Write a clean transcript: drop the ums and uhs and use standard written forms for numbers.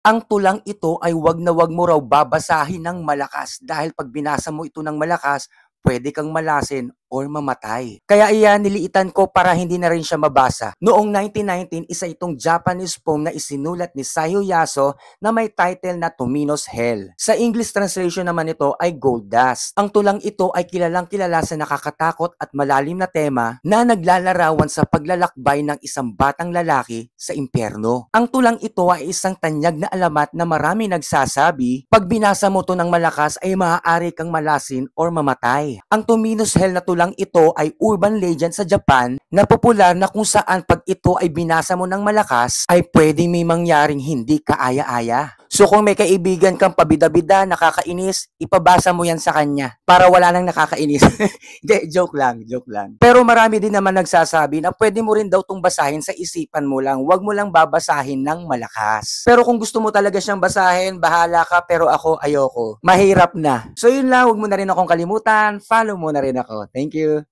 Ang tulang ito ay wag na wag mo raw babasahin ng malakas dahil pag binasa mo ito ng malakas, pwede kang malasin or mamatay. Kaya iyan, niliitan ko para hindi na rin siya mabasa. Noong 1919, isa itong Japanese poem na isinulat ni Sayo Yaso na may title na Tomino's Hell. Sa English translation naman ito ay Gold Dust. Ang tulang ito ay kilalang kilala sa nakakatakot at malalim na tema na naglalarawan sa paglalakbay ng isang batang lalaki sa impyerno. Ang tulang ito ay isang tanyag na alamat na marami nagsasabi, pag binasa mo to ng malakas ay maaari kang malasin or mamatay. Ang Tomino's Hell na tulang ito ay urban legend sa Japan na popular na kung saan pag ito ay binasa mo ng malakas ay pwedeng may mangyaring hindi kaaya-aya. So kung may kaibigan kang pabida-bida, nakakainis, ipabasa mo yan sa kanya para wala nang nakakainis. Hindi, joke lang, joke lang. Pero marami din naman nagsasabi na pwede mo rin daw itong basahin sa isipan mo lang, wag mo lang babasahin ng malakas. Pero kung gusto mo talaga siyang basahin, bahala ka, pero ako ayoko. Mahirap na. So yun lang, wag mo na rin akong kalimutan, follow mo na rin ako. Thank you.